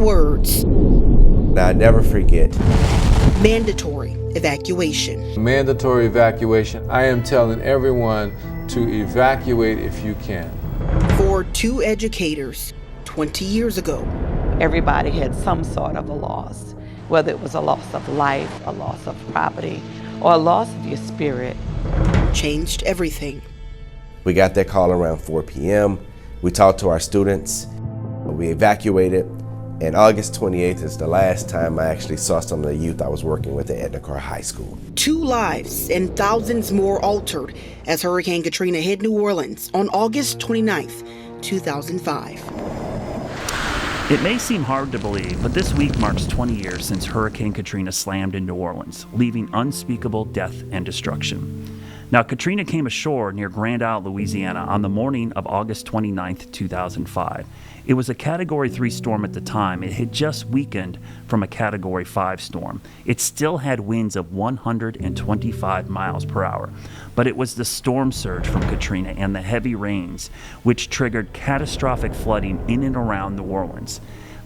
words. I never forget. Mandatory evacuation. Mandatory evacuation. I am telling everyone to evacuate if you can. For two educators 20 years ago. Everybody had some sort of a loss, whether it was a loss of life, a loss of property, or a loss of your spirit. Changed everything. We got that call around 4 p.m. We talked to our students. We evacuated. And August 28th is the last time I actually saw some of the youth I was working with at Edna High School. 2 lives and thousands more altered as Hurricane Katrina hit New Orleans on August 29th, 2005. It may seem hard to believe, but this week marks 20 years since Hurricane Katrina slammed in New Orleans, leaving unspeakable death and destruction. Now, Katrina came ashore near Grand Isle, Louisiana on the morning of August 29th, 2005. It was a Category 3 storm at the time. It had just weakened from a Category 5 storm. It still had winds of 125 miles per hour. But it was the storm surge from Katrina and the heavy rains which triggered catastrophic flooding in and around New Orleans.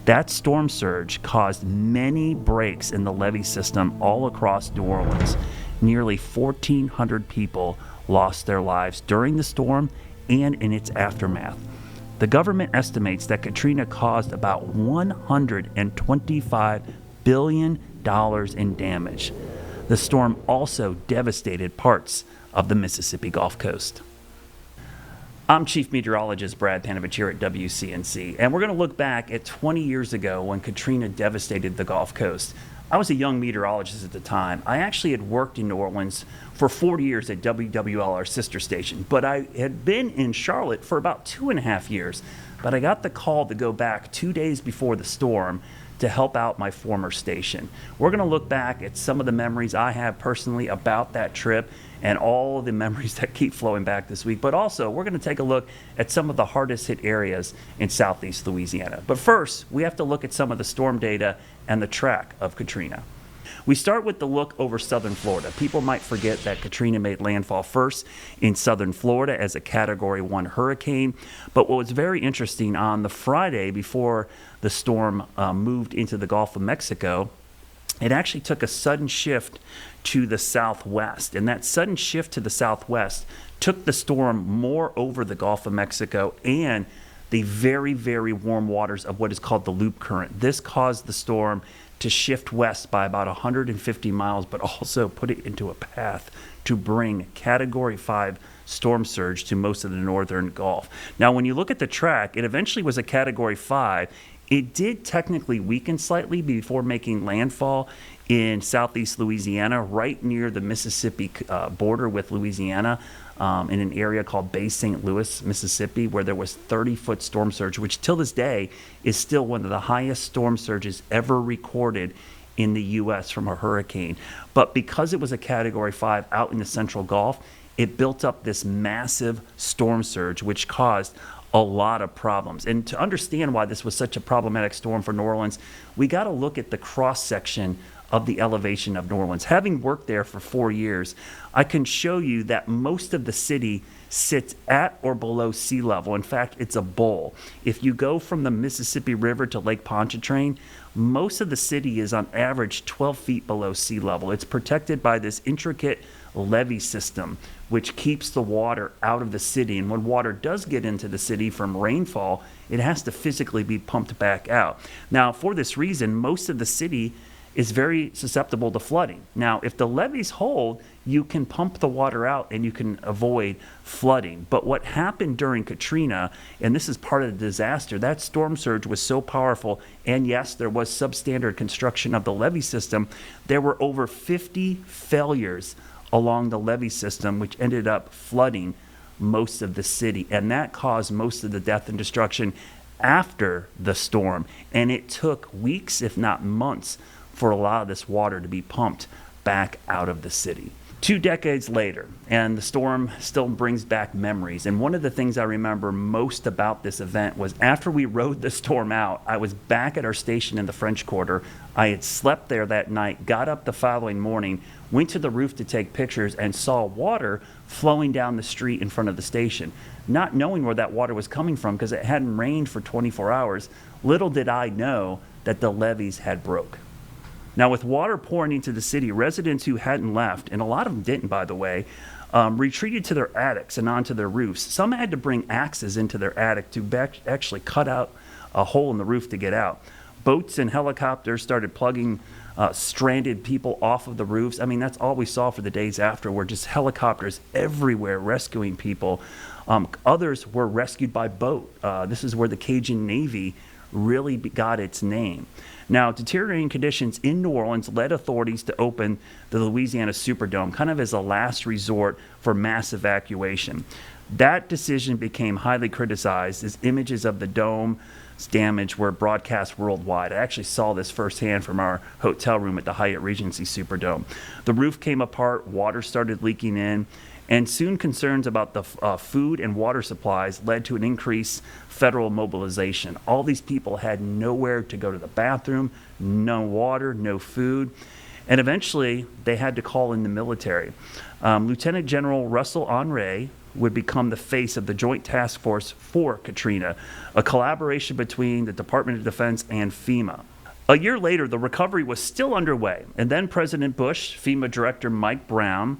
That storm surge caused many breaks in the levee system all across New Orleans. Nearly 1,400 people lost their lives during the storm and in its aftermath. The government estimates that Katrina caused about $125 billion in damage. The storm also devastated parts of the Mississippi Gulf Coast. I'm Chief Meteorologist Brad Panovich here at WCNC, and we're going to look back at 20 years ago when Katrina devastated the Gulf Coast. I was a young meteorologist at the time. I actually had worked in New Orleans for 40 years at WWL, our sister station, but I had been in Charlotte for about 2.5 years. But I got the call to go back 2 days before the storm to help out my former station. We're going to look back at some of the memories I have personally about that trip and all the memories that keep flowing back this week. But also, we're going to take a look at some of the hardest hit areas in southeast Louisiana. But first, we have to look at some of the storm data and the track of Katrina. We start with the look over southern Florida. People might forget that Katrina made landfall first in southern Florida as a Category 1 hurricane. But what was very interesting, on the Friday before the storm moved into the Gulf of Mexico, it actually took a sudden shift to the southwest. And that sudden shift to the southwest took the storm more over the Gulf of Mexico and the very, very warm waters of what is called the loop current. This caused the storm to shift west by about 150 miles, but also put it into a path to bring Category 5 storm surge to most of the northern Gulf. Now, when you look at the track, it eventually was a Category 5. It did technically weaken slightly before making landfall in southeast Louisiana, right near the Mississippi border with Louisiana, in an area called Bay St. Louis, Mississippi, where there was 30-foot storm surge, which till this day is still one of the highest storm surges ever recorded in the U.S. from a hurricane. But because it was a Category 5 out in the central Gulf, it built up this massive storm surge, which caused a lot of problems. And to understand why this was such a problematic storm for New Orleans, we got to look at the cross-section of the elevation of New Orleans. Having worked there for 4 years, I can show you that most of the city sits at or below sea level. In fact, it's a bowl. If you go from the Mississippi River to Lake Pontchartrain, most of the city is on average 12 feet below sea level. It's protected by this intricate levee system, which keeps the water out of the city. And when water does get into the city from rainfall, it has to physically be pumped back out. Now, for this reason, most of the city is very susceptible to flooding. Now, if the levees hold, you can pump the water out and you can avoid flooding. But what happened during Katrina, and this is part of the disaster, that storm surge was so powerful, and yes, there was substandard construction of the levee system. There were over 50 failures along the levee system, which ended up flooding most of the city. And that caused most of the death and destruction after the storm. And it took weeks, if not months, for a lot of this water to be pumped back out of the city. 2 decades later, and the storm still brings back memories. And one of the things I remember most about this event was after we rode the storm out, I was back at our station in the French Quarter. I had slept there that night, got up the following morning, went to the roof to take pictures, and saw water flowing down the street in front of the station. Not knowing where that water was coming from because it hadn't rained for 24 hours, little did I know that the levees had broke. Now, with water pouring into the city, residents who hadn't left, and a lot of them didn't, by the way, retreated to their attics and onto their roofs. Some had to bring axes into their attic to actually cut out a hole in the roof to get out. Boats and helicopters started plugging stranded people off of the roofs. I mean, that's all we saw for the days after were just helicopters everywhere rescuing people. Others were rescued by boat. This is where the Cajun Navy really got its name. Now, deteriorating conditions in New Orleans led authorities to open the Louisiana Superdome, kind of as a last resort for mass evacuation. That decision became highly criticized as images of the dome's damage were broadcast worldwide. I actually saw this firsthand from our hotel room at the Hyatt Regency Superdome. The roof came apart, water started leaking in, and soon concerns about the food and water supplies led to an increased federal mobilization. All these people had nowhere to go to the bathroom, no water, no food, and eventually they had to call in the military. Lieutenant General Russell Honore would become the face of the Joint Task Force for Katrina, a collaboration between the Department of Defense and FEMA. A year later, the recovery was still underway, and then President Bush, FEMA Director Mike Brown,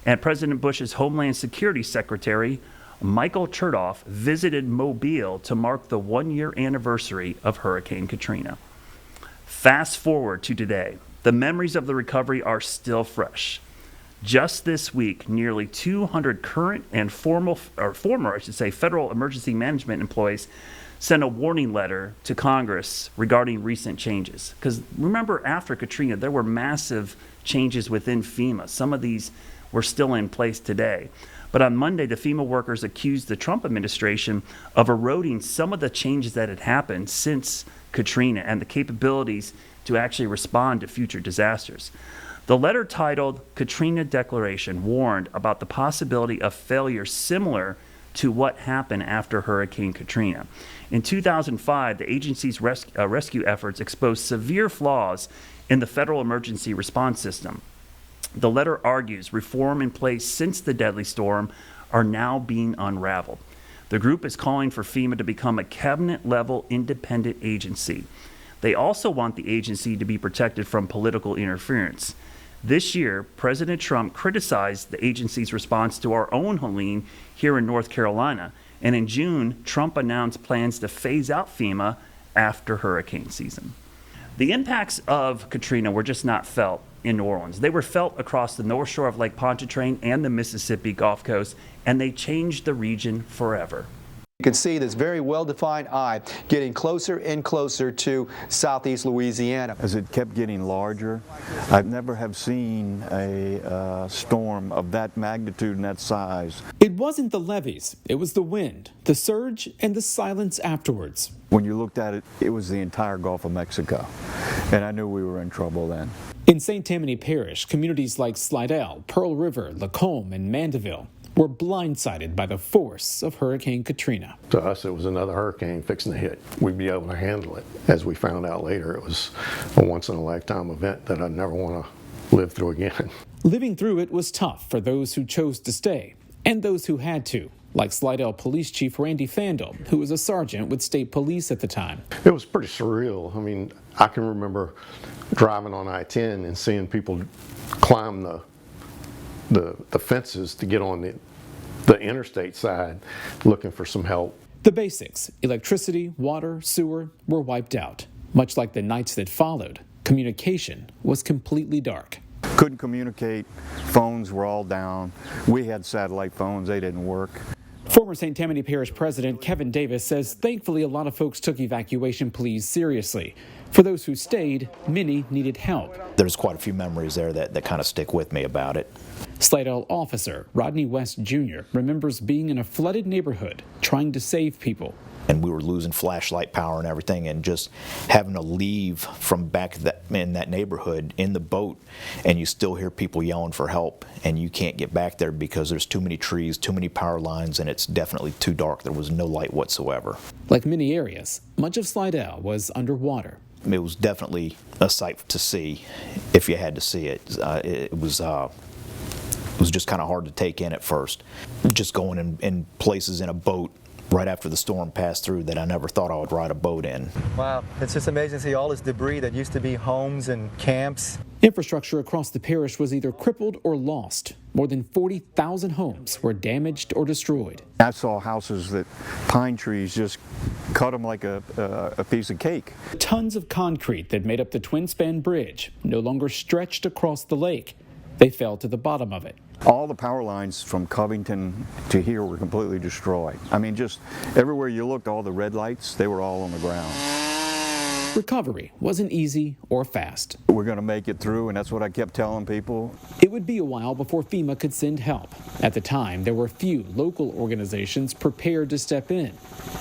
and President Bush's Homeland Security Secretary, Michael Chertoff, visited Mobile to mark the 1-year anniversary of Hurricane Katrina. Fast forward to today. The memories of the recovery are still fresh. Just this week, nearly 200 current and former, federal emergency management employees sent a warning letter to Congress regarding recent changes. Because remember, after Katrina, there were massive changes within FEMA. Some of these were still in place today. But on Monday, the FEMA workers accused the Trump administration of eroding some of the changes that had happened since Katrina and the capabilities to actually respond to future disasters. The letter titled Katrina Declaration warned about the possibility of failure similar to what happened after Hurricane Katrina. In 2005, the agency's rescue efforts exposed severe flaws in the federal emergency response system. The letter argues reform in place since the deadly storm are now being unraveled. The group is calling for FEMA to become a cabinet-level independent agency. They also want the agency to be protected from political interference. This year, President Trump criticized the agency's response to our own Helene here in North Carolina. And in June, Trump announced plans to phase out FEMA after hurricane season. The impacts of Katrina were just not felt in New Orleans. They were felt across the north shore of Lake Pontchartrain and the Mississippi Gulf Coast, and they changed the region forever. You can see this very well-defined eye getting closer and closer to southeast Louisiana. As it kept getting larger, I've never have seen a storm of that magnitude and that size. It wasn't the levees, it was the wind, the surge, and the silence afterwards. When you looked at it, it was the entire Gulf of Mexico, and I knew we were in trouble then. In St. Tammany Parish, communities like Slidell, Pearl River, Lacombe, and Mandeville were blindsided by the force of Hurricane Katrina. To us, it was another hurricane fixing to hit. We'd be able to handle it. As we found out later, it was a once-in-a-lifetime event that I'd never want to live through again. Living through it was tough for those who chose to stay and those who had to, like Slidell Police Chief Randy Fandle, who was a sergeant with state police at the time. It was pretty surreal. I mean, I can remember driving on I-10 and seeing people climb the fences to get on the interstate side looking for some help. The basics, electricity, water, sewer, were wiped out. Much like the nights that followed, communication was completely dark. Couldn't communicate, phones were all down. We had satellite phones, they didn't work. Former St. Tammany Parish President Kevin Davis says thankfully a lot of folks took evacuation pleas seriously. For those who stayed, many needed help. There's quite a few memories there that kind of stick with me about it. Slidell officer Rodney West Jr. remembers being in a flooded neighborhood trying to save people. and we were losing flashlight power and everything, and just having to leave from back in that neighborhood in the boat, and you still hear people yelling for help, and you can't get back there because there's too many trees, too many power lines, and it's definitely too dark. There was no light whatsoever. Like many areas, much of Slidell was underwater. It was definitely a sight to see if you had to see it. It was just kind of hard to take in at first. Just going in places in a boat right after the storm passed through that I never thought I would ride a boat in. Wow, it's just amazing to see all this debris that used to be homes and camps. Infrastructure across the parish was either crippled or lost. More than 40,000 homes were damaged or destroyed. I saw houses that pine trees just cut them like a piece of cake. Tons of concrete that made up the twin span bridge no longer stretched across the lake. They fell to the bottom of it. All the power lines from Covington to here were completely destroyed. I mean, just everywhere you looked, all the red lights, they were all on the ground. Recovery wasn't easy or fast. We're going to make it through, and that's what I kept telling people. It would be a while before FEMA could send help. At the time, there were few local organizations prepared to step in.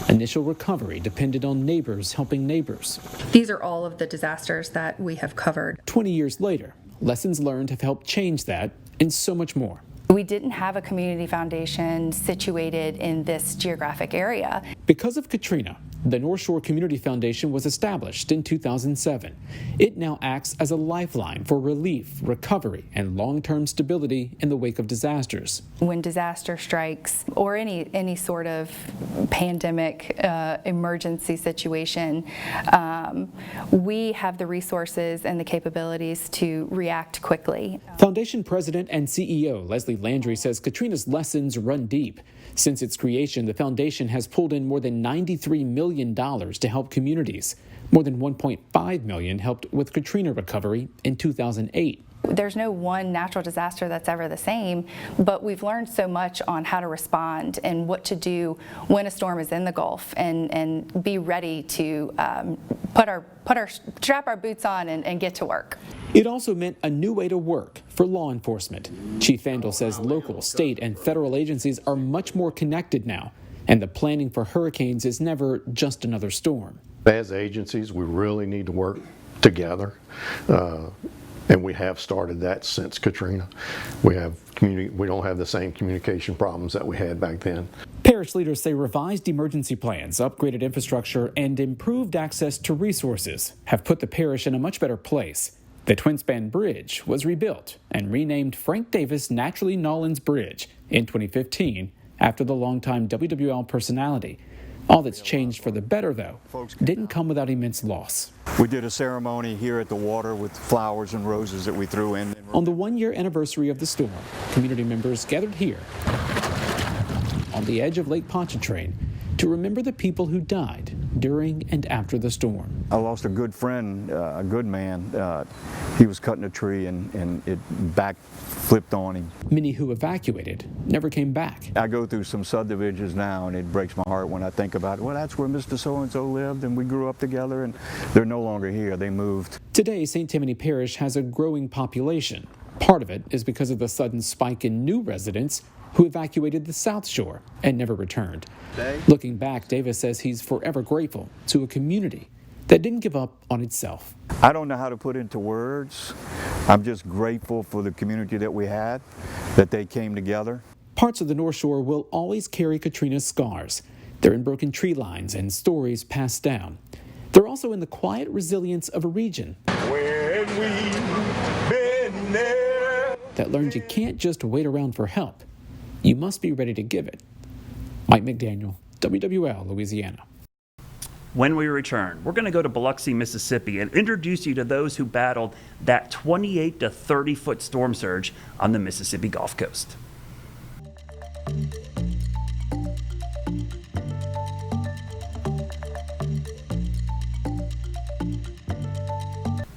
Initial recovery depended on neighbors helping neighbors. These are all of the disasters that we have covered. 20 years later, lessons learned have helped change that and so much more. We didn't have a community foundation situated in this geographic area. Because of Katrina, the North Shore Community Foundation was established in 2007. It now acts as a lifeline for relief, recovery, and long-term stability in the wake of disasters. When disaster strikes or any sort of pandemic emergency situation, we have the resources and the capabilities to react quickly. Foundation President and CEO Leslie Landry says Katrina's lessons run deep. Since its creation, the foundation has pulled in more than $93 million to help communities. More than $1.5 million helped with Katrina recovery in 2008. There's no one natural disaster that's ever the same, but we've learned so much on how to respond and what to do when a storm is in the Gulf, and be ready to strap our boots on and get to work. It also meant a new way to work for law enforcement. Chief Vandal says local, state, and federal agencies are much more connected now, and the planning for hurricanes is never just another storm. As agencies, we really need to work together. And we have started that since Katrina. We don't have the same communication problems that we had back then. Parish leaders say revised emergency plans, upgraded infrastructure, and improved access to resources have put the parish in a much better place. The Twin Span Bridge was rebuilt and renamed Frank Davis Naturally Nollins Bridge in 2015 after the longtime WWL personality. All that's changed for the better, though, didn't come without immense loss. We did a ceremony here at the water with flowers and roses that we threw in. On the one-year anniversary of the storm, community members gathered here on the edge of Lake Pontchartrain to remember the people who died during and after the storm. I lost a good friend, a good man. He was cutting a tree and it back flipped on him. Many who evacuated never came back. I go through some subdivisions now and it breaks my heart when I think about it. Well, that's where Mr. So-and-so lived and we grew up together, and they're no longer here. They moved. Today, St. Tammany Parish has a growing population. Part of it is because of the sudden spike in new residents who evacuated the South Shore and never returned. Looking back, Davis says he's forever grateful to a community that didn't give up on itself. I don't know how to put into words. I'm just grateful for the community that we had, that they came together. Parts of the North Shore will always carry Katrina's scars. They're in broken tree lines and stories passed down. They're also in the quiet resilience of a region that learned you can't just wait around for help. You must be ready to give it. Mike McDaniel, WWL, Louisiana. When we return, we're going to go to Biloxi, Mississippi, and introduce you to those who battled that 28 to 30-foot storm surge on the Mississippi Gulf Coast.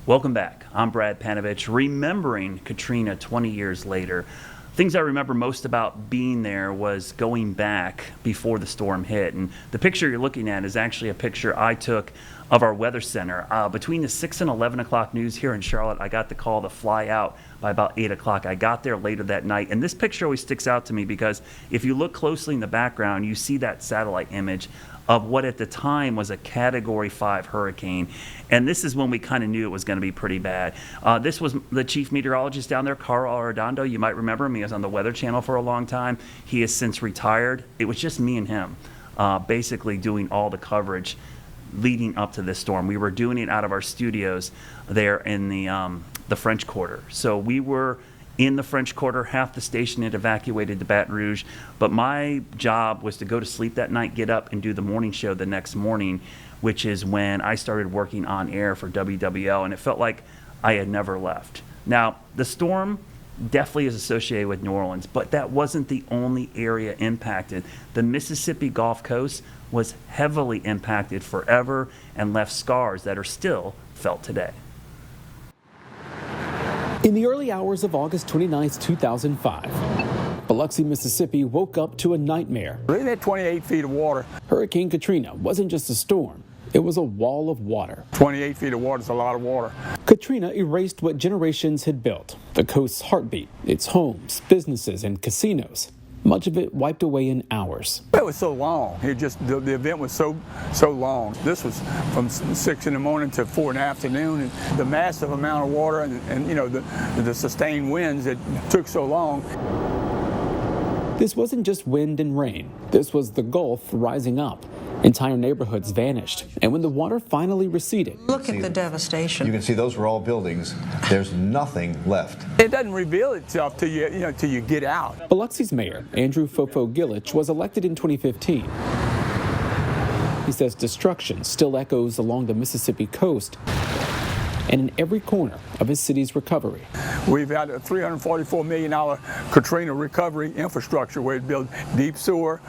Welcome back. I'm Brad Panovich, remembering Katrina 20 years later. Things I remember most about being there was going back before the storm hit. And the picture you're looking at is actually a picture I took of our weather center. Between the 6 and 11 o'clock news here in Charlotte, I got the call to fly out by about 8 o'clock. I got there later that night. And this picture always sticks out to me because if you look closely in the background, you see that satellite image of what at the time was a Category 5 hurricane. And this is when we kind of knew it was going to be pretty bad. This was the chief meteorologist down there, Carl Arredondo. You might remember him. He was on the Weather Channel for a long time. He has since retired. It was just me and him basically doing all the coverage leading up to this storm. We were doing it out of our studios there in the French Quarter. So we were in the French Quarter. Half the station had evacuated to Baton Rouge, but my job was to go to sleep that night, get up and do the morning show the next morning, which is when I started working on air for WWL, and it felt like I had never left. Now, the storm definitely is associated with New Orleans, but that wasn't the only area impacted. The Mississippi Gulf Coast was heavily impacted forever and left scars that are still felt today. In the early hours of August 29, 2005, Biloxi, Mississippi woke up to a nightmare. They had 28 feet of water. Hurricane Katrina wasn't just a storm, it was a wall of water. 28 feet of water is a lot of water. Katrina erased what generations had built, the coast's heartbeat, its homes, businesses, and casinos. Much of it wiped away in hours. It was so long. The event was so long. This was from 6 in the morning to 4 in the afternoon, and the massive amount of water and you know the sustained winds that took so long. This wasn't just wind and rain. This was the Gulf rising up. Entire neighborhoods vanished, and when the water finally receded, look at the devastation. You can see those were all buildings. There's nothing left. It doesn't reveal itself till you get out. Biloxi's mayor, Andrew Fofo Gillich, was elected in 2015. He says destruction still echoes along the Mississippi coast and in every corner of his city's recovery. We've had a $344 million Katrina recovery infrastructure where it built deep sewer,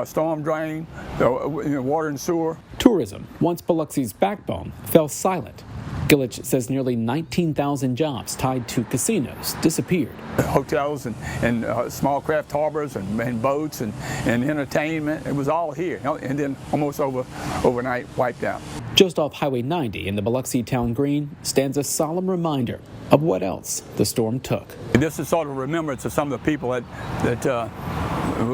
storm drain, water and sewer. Tourism, once Biloxi's backbone, fell silent. Gillich says nearly 19,000 jobs tied to casinos disappeared. Hotels and small craft harbors and boats and entertainment, it was all here, and then almost overnight wiped out. Just off Highway 90 in the Biloxi Town Green stands a solemn reminder of what else the storm took. This is sort of a remembrance of some of the people that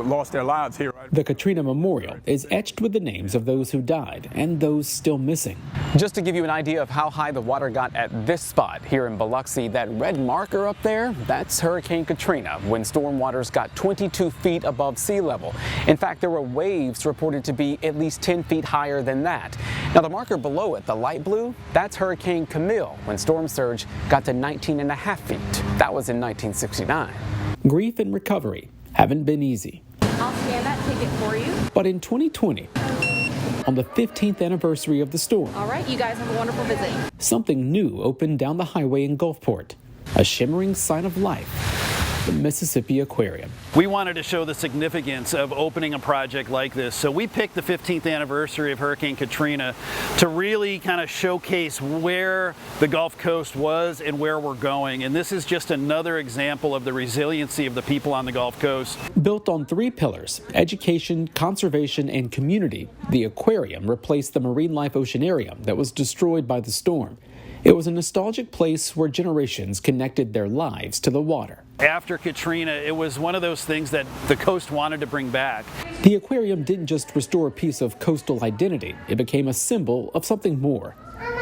lost their lives here. The Katrina Memorial is etched with the names of those who died and those still missing. Just to give you an idea of how high the water got at this spot here in Biloxi, that red marker up there, that's Hurricane Katrina, when storm waters got 22 feet above sea level. In fact, there were waves reported to be at least 10 feet higher than that. Now, the marker below it, the light blue, that's Hurricane Camille, when storm surge got to 19.5 feet. That was in 1969. Grief and recovery haven't been easy. I'll scan that ticket for you. But in 2020, on the 15th anniversary of the storm, All right, you guys have a wonderful visit. something new opened down the highway in Gulfport, a shimmering sign of life, the Mississippi Aquarium. We wanted to show the significance of opening a project like this, so we picked the 15th anniversary of Hurricane Katrina to really kind of showcase where the Gulf Coast was and where we're going. And this is just another example of the resiliency of the people on the Gulf Coast. Built on 3 pillars, education, conservation, and community, the aquarium replaced the marine life oceanarium that was destroyed by the storm. It was a nostalgic place where generations connected their lives to the water. After Katrina, it was one of those things that the coast wanted to bring back. The aquarium didn't just restore a piece of coastal identity, it became a symbol of something more,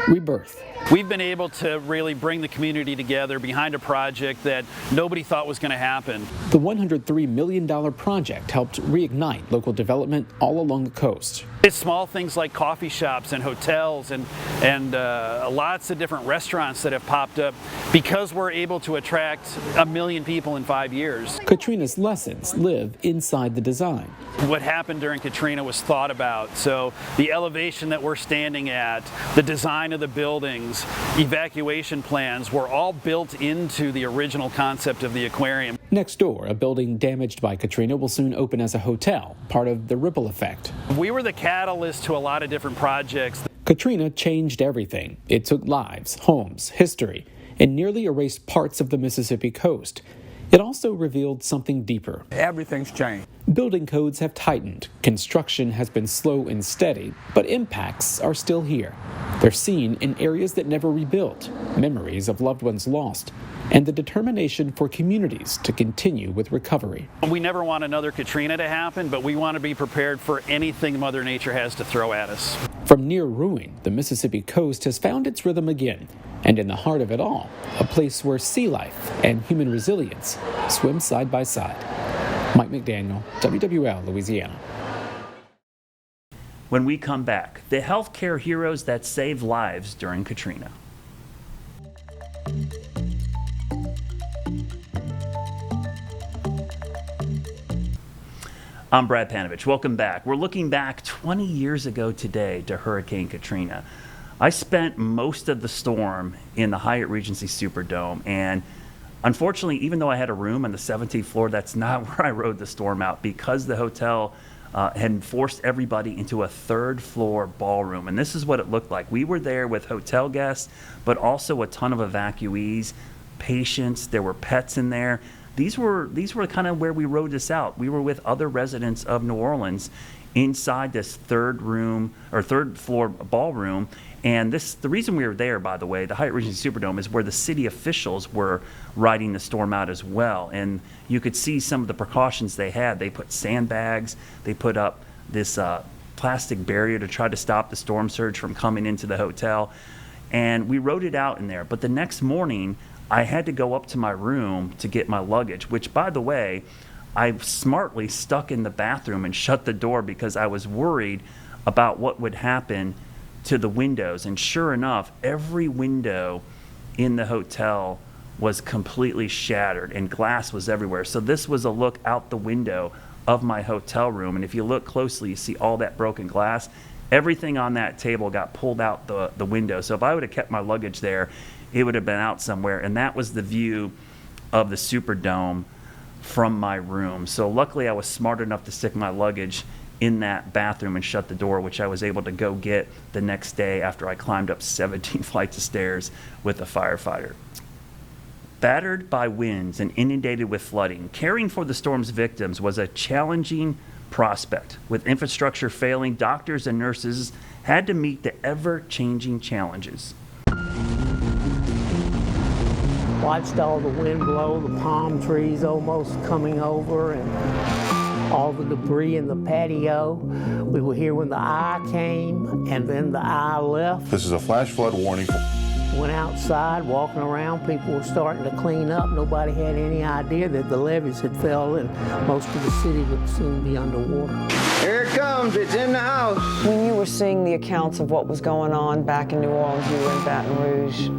rebirth. We've been able to really bring the community together behind a project that nobody thought was going to happen. The $103 million project helped reignite local development all along the coast. It's small things like coffee shops and hotels and lots of different restaurants that have popped up because we're able to attract 1 million people in 5 years. Katrina's lessons live inside the design. What happened during Katrina was thought about, so the elevation that we're standing at, the design of the buildings, evacuation plans were all built into the original concept of the aquarium. Next door, a building damaged by Katrina will soon open as a hotel, part of the ripple effect. We were the catalyst to a lot of different projects. Katrina changed everything. It took lives, homes, history, and nearly erased parts of the Mississippi coast. It also revealed something deeper. Everything's changed. Building codes have tightened. Construction has been slow and steady, but impacts are still here. They're seen in areas that never rebuilt, memories of loved ones lost, and the determination for communities to continue with recovery. We never want another Katrina to happen, but we want to be prepared for anything Mother Nature has to throw at us. From near ruin, the Mississippi coast has found its rhythm again, and in the heart of it all, a place where sea life and human resilience swim side by side. Mike McDaniel, WWL, Louisiana. When we come back, the healthcare heroes that saved lives during Katrina. I'm Brad Panovich. Welcome back. We're looking back 20 years ago today to Hurricane Katrina. I spent most of the storm in the Hyatt Regency Superdome, and unfortunately, even though I had a room on the 17th floor, that's not where I rode the storm out, because the hotel had forced everybody into a third floor ballroom. And this is what it looked like. We were there with hotel guests, but also a ton of evacuees, patients. There were pets in there. These were kind of where we rode this out. We were with other residents of New Orleans inside this third floor ballroom. And the reason we were there, by the way, the Hyatt Regency Superdome, is where the city officials were riding the storm out as well. And you could see some of the precautions they had. They put sandbags, they put up this plastic barrier to try to stop the storm surge from coming into the hotel. And we rode it out in there. But the next morning, I had to go up to my room to get my luggage, which, by the way, I smartly stuck in the bathroom and shut the door because I was worried about what would happen to the windows. And sure enough, every window in the hotel was completely shattered and glass was everywhere. So this was a look out the window of my hotel room. And if you look closely, you see all that broken glass. Everything on that table got pulled out the window. So if I would have kept my luggage there, it would have been out somewhere. And that was the view of the Superdome from my room. So luckily I was smart enough to stick my luggage in that bathroom and shut the door, which I was able to go get the next day after I climbed up 17 flights of stairs with a firefighter. Battered by winds and inundated with flooding, caring for the storm's victims was a challenging prospect. With infrastructure failing, doctors and nurses had to meet the ever-changing challenges. Watched all the wind blow, the palm trees almost coming over, and all the debris in the patio. We were here when the eye came, and then the eye left. This is a flash flood warning. Went outside, walking around, people were starting to clean up. Nobody had any idea that the levees had fell and most of the city would soon be underwater. Here it comes, it's in the house. When you were seeing the accounts of what was going on back in New Orleans, you were in Baton Rouge,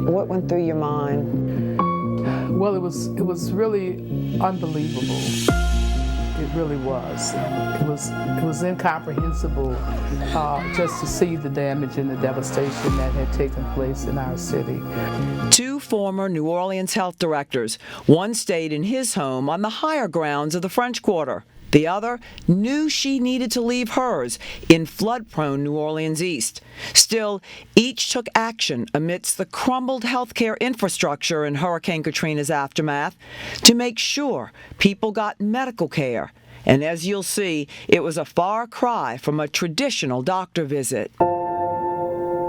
what went through your mind? Well, it was really unbelievable. It really was. It was incomprehensible just to see the damage and the devastation that had taken place in our city. Two former New Orleans health directors. One stayed in his home on the higher grounds of the French Quarter. The other knew she needed to leave hers in flood-prone New Orleans East. Still, each took action amidst the crumbled healthcare infrastructure in Hurricane Katrina's aftermath to make sure people got medical care. And as you'll see, it was a far cry from a traditional doctor visit.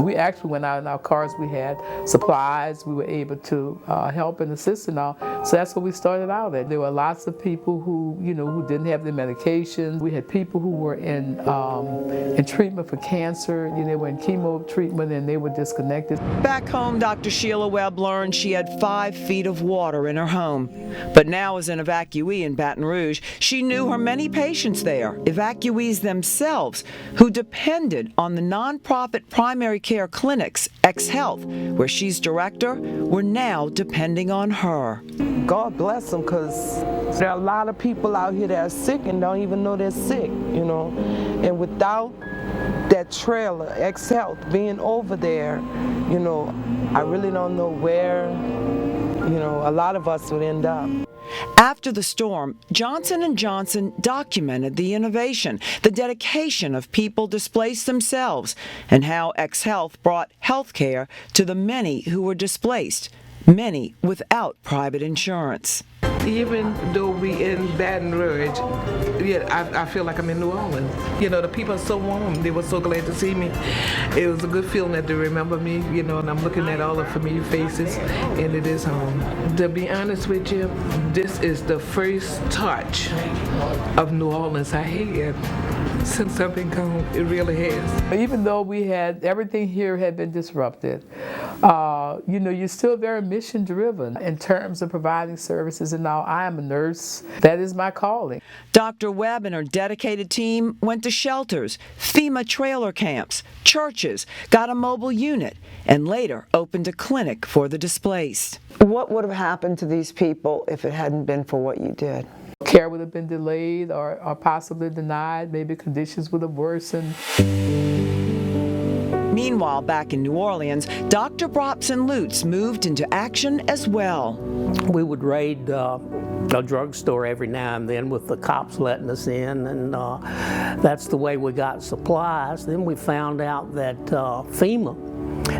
We actually went out in our cars. We had supplies. We were able to help and assist and all. So that's what we started out at. There were lots of people who didn't have their medications. We had people who were in treatment for cancer. They were in chemo treatment and they were disconnected. Back home, Dr. Sheila Webb learned she had 5 feet of water in her home. But now as an evacuee in Baton Rouge, she knew her many patients there, evacuees themselves, who depended on the nonprofit primary care clinics, X-Health, where she's director, were now depending on her. God bless them, because there are a lot of people out here that are sick and don't even know they're sick, And without that trailer, X-Health, being over there, I really don't know where, a lot of us would end up. After the storm, Johnson & Johnson documented the innovation, the dedication of people displaced themselves, and how X-Health brought health care to the many who were displaced, many without private insurance. Even though we in Baton Rouge, yeah, I feel like I'm in New Orleans. You know, the people are so warm. They were so glad to see me. It was a good feeling that they remember me, you know, and I'm looking at all the familiar faces, and it is home. To be honest with you, this is the first touch of New Orleans I had since I've been gone. It really has. Even though we had, everything here had been disrupted, you know, you're still very mission driven in terms of providing services, and now I am a nurse. That is my calling. Dr. Webb and her dedicated team went to shelters, FEMA trailer camps, churches, got a mobile unit, and later opened a clinic for the displaced. What would have happened to these people if it hadn't been for what you did? Care would have been delayed or possibly denied. Maybe conditions would have worsened. Meanwhile, back in New Orleans, Dr. Bropson Lutz moved into action as well. We would raid a drugstore every now and then with the cops letting us in, and that's the way we got supplies. Then we found out that FEMA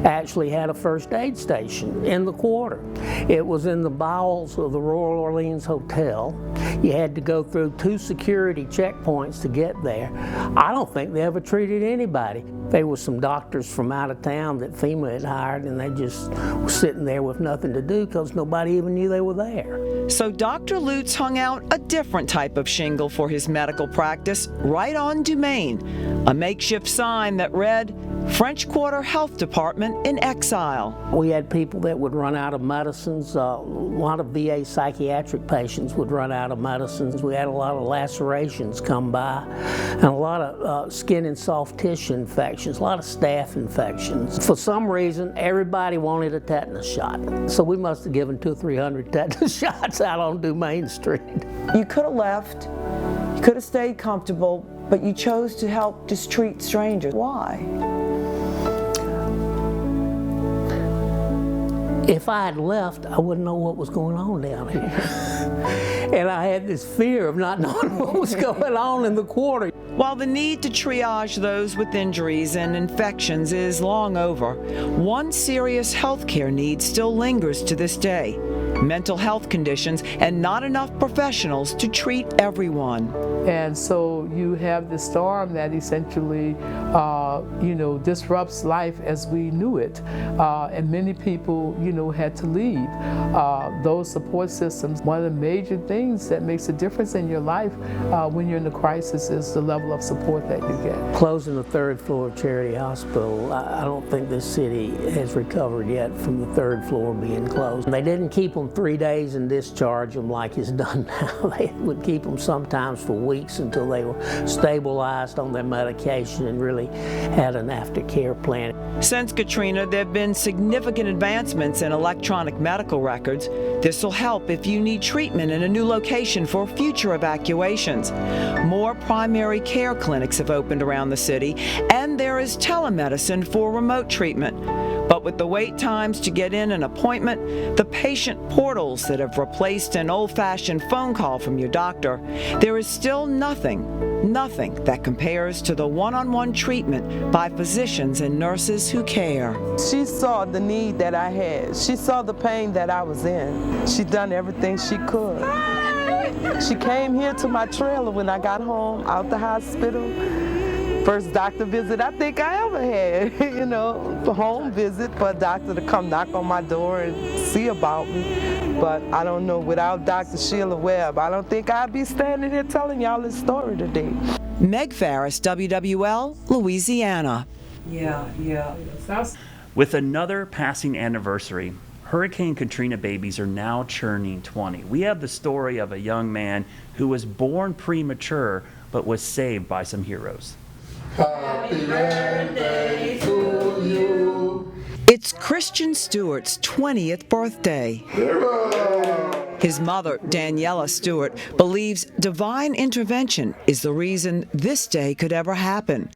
actually had a first aid station in the quarter. It was in the bowels of the Royal Orleans Hotel. You had to go through 2 security checkpoints to get there. I don't think they ever treated anybody. There were some doctors from out of town that FEMA had hired, and they just were sitting there with nothing to do because nobody even knew they were there. So Dr. Lutz hung out a different type of shingle for his medical practice right on Dumaine, a makeshift sign that read, French Quarter Health Department in exile. We had people that would run out of medicines. A lot of VA psychiatric patients would run out of medicines. We had a lot of lacerations come by, and a lot of skin and soft tissue infections, a lot of staph infections. For some reason, everybody wanted a tetanus shot. So we must have given 200 or 300 tetanus shots out on Dumaine Street. You could have left, you could have stayed comfortable, but you chose to help just treat strangers. Why? If I had left, I wouldn't know what was going on down here. And I had this fear of not knowing what was going on in the quarter. While the need to triage those with injuries and infections is long over, one serious healthcare need still lingers to this day: mental health conditions and not enough professionals to treat everyone. And so you have the storm that essentially, you know, disrupts life as we knew it. And many people, you know, had to leave. Those support systems, one of the major things that makes a difference in your life when you're in a crisis is the level of support that you get. Closing the 3rd floor of Charity Hospital, I don't think this city has recovered yet from the 3rd floor being closed. They didn't keep them 3 days and discharge them like it's done now. They would keep them sometimes for weeks until they were stabilized on their medication and really had an aftercare plan. Since Katrina, there have been significant advancements in electronic medical records. This will help if you need treatment in a new location for future evacuations. More primary care clinics have opened around the city, and there is telemedicine for remote treatment. But with the wait times to get in an appointment, the patient portals that have replaced an old-fashioned phone call from your doctor, there is still nothing that compares to the one-on-one treatment by physicians and nurses who care. She saw the need that I had. She saw the pain that I was in. She done everything she could. She came here to my trailer when I got home out the hospital. First doctor visit I think I ever had, you know, a home visit for a doctor to come knock on my door and see about me. But I don't know, without Dr. Sheila Webb, I don't think I'd be standing here telling y'all this story today. Meg Farris, WWL, Louisiana. Yeah. With another passing anniversary, Hurricane Katrina babies are now churning 20. We have the story of a young man who was born premature but was saved by some heroes. Happy birthday to you. It's Christian Stewart's 20th birthday. His mother, Daniela Stewart, believes divine intervention is the reason this day could ever happen.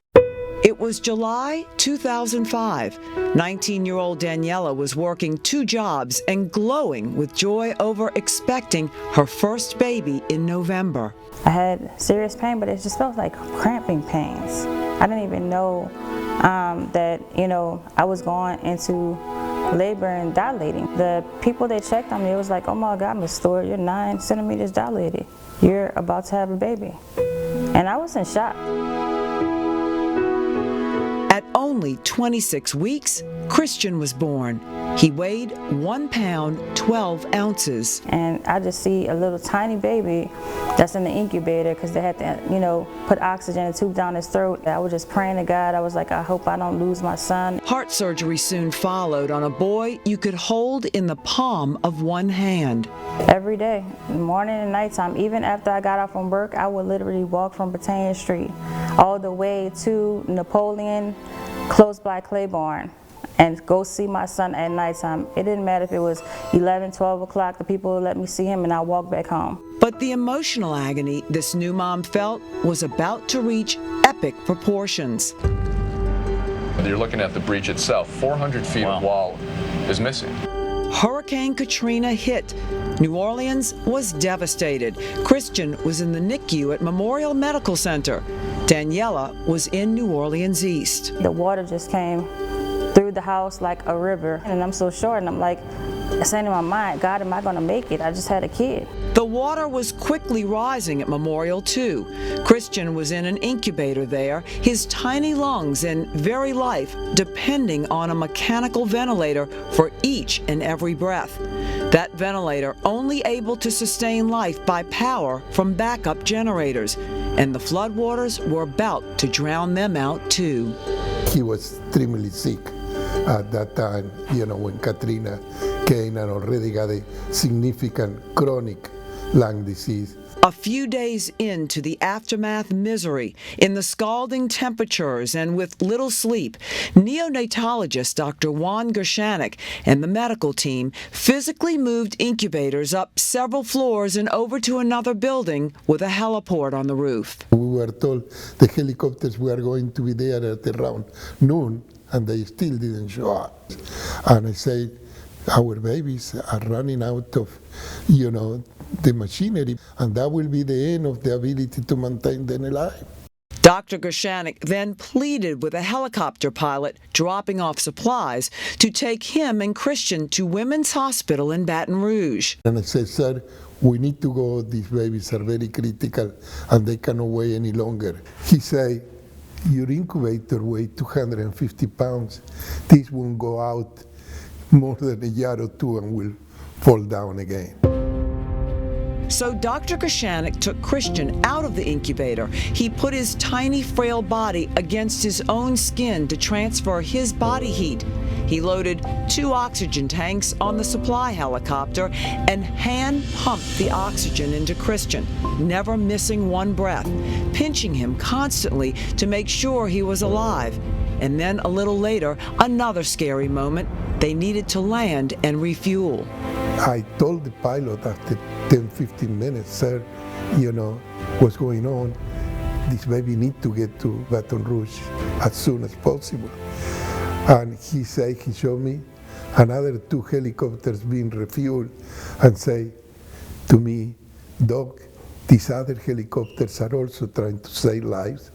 It was July 2005. 19-year-old Daniela was working 2 jobs and glowing with joy over expecting her first baby in November. I had serious pain, but it just felt like cramping pains. I didn't even know that, you know, I was going into labor and dilating. The people that checked on me, it was like, oh my God, Miss Stewart, you're 9 centimeters dilated. You're about to have a baby. And I was in shock. At only 26 weeks, Christian was born. He weighed 1 pound, 12 ounces. And I just see a little tiny baby that's in the incubator because they had to, you know, put oxygen and tube down his throat. I was just praying to God. I was like, I hope I don't lose my son. Heart surgery soon followed on a boy you could hold in the palm of one hand. Every day, morning and nighttime, even after I got off from work, I would literally walk from Battalion Street all the way to Napoleon, close by Claiborne, and go see my son at nighttime. It didn't matter if it was 11, 12 o'clock, the people would let me see him and I walked back home. But the emotional agony this new mom felt was about to reach epic proportions. You're looking at the breach itself. 400 feet of wall is missing. Hurricane Katrina hit. New Orleans was devastated. Christian was in the NICU at Memorial Medical Center. Daniela was in New Orleans East. The water just came through the house like a river, and I'm so short, and I'm like, saying in my mind, God, am I gonna make it? I just had a kid. The water was quickly rising at Memorial too. Christian was in an incubator there, his tiny lungs and very life depending on a mechanical ventilator for each and every breath. That ventilator only able to sustain life by power from backup generators, and the floodwaters were about to drown them out too. He was extremely sick at that time, you know, when Katrina came and already got a significant chronic lung disease. A few days into the aftermath misery, in the scalding temperatures and with little sleep, neonatologist Dr. Juan Gershanik and the medical team physically moved incubators up several floors and over to another building with a heliport on the roof. We were told the helicopters were going to be there at around noon, and they still didn't show up. And I said, our babies are running out of, you know, the machinery, and that will be the end of the ability to maintain them alive. Dr. Gershanik then pleaded with a helicopter pilot dropping off supplies to take him and Christian to Women's Hospital in Baton Rouge. And I said, sir, we need to go. These babies are very critical and they cannot wait any longer. He said, your incubator weighs 250 pounds. This won't go out more than a year or two and will fall down again. So Dr. Gershanik took Christian out of the incubator. He put his tiny, frail body against his own skin to transfer his body heat. He loaded 2 oxygen tanks on the supply helicopter and hand-pumped the oxygen into Christian, never missing one breath, pinching him constantly to make sure he was alive. And then a little later, another scary moment. They needed to land and refuel. I told the pilot after 10-15 minutes, sir, you know, what's going on? This baby need to get to Baton Rouge as soon as possible. And he said, he showed me another 2 helicopters being refueled and say to me, Doc, these other helicopters are also trying to save lives,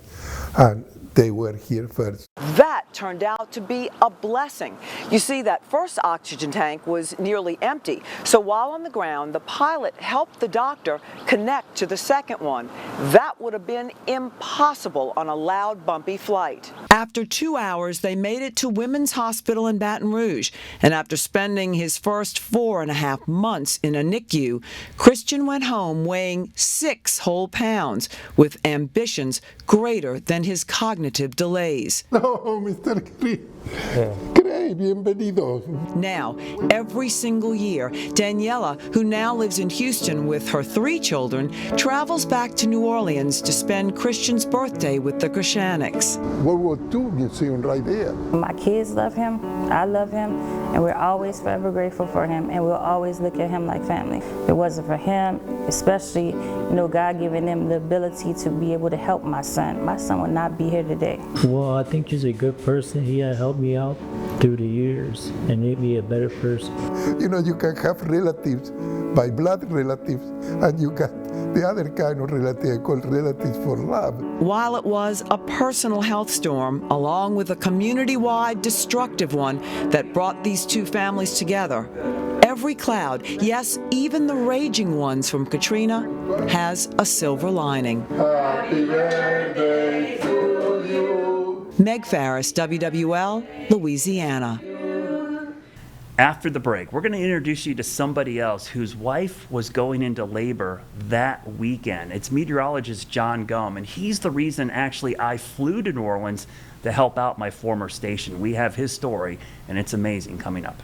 and they were here first. That turned out to be a blessing. You see, that first oxygen tank was nearly empty, so while on the ground, the pilot helped the doctor connect to the second one. That would have been impossible on a loud, bumpy flight. After 2 hours, they made it to Women's Hospital in Baton Rouge, and after spending his first 4.5 months in a NICU, Christian went home weighing 6 whole pounds, with ambitions greater than his cognitive delays. No, Mr. Gray, bienvenido. Now, every single year, Daniela, who now lives in Houston with her 3 children, travels back to New Orleans to spend Christian's birthday with the Gershaniks. World War II museum right there. My kids love him, I love him, and we're always forever grateful for him, and we'll always look at him like family. If it wasn't for him, especially, you know, God giving him the ability to be able to help my son would not be here today. Well, I think he's a good person. He helped me out through the years and made me a better person. You know, you can have relatives, by blood relatives, and you got the other kind of relative I call relatives for love. While it was a personal health storm, along with a community-wide destructive one that brought these two families together, every cloud, yes, even the raging ones from Katrina, has a silver lining. Happy birthday to you. Meg Farris, WWL, Louisiana. After the break, we're going to introduce you to somebody else whose wife was going into labor that weekend. It's meteorologist John Gum, and he's the reason actually I flew to New Orleans to help out my former station. We have his story, and it's amazing, coming up.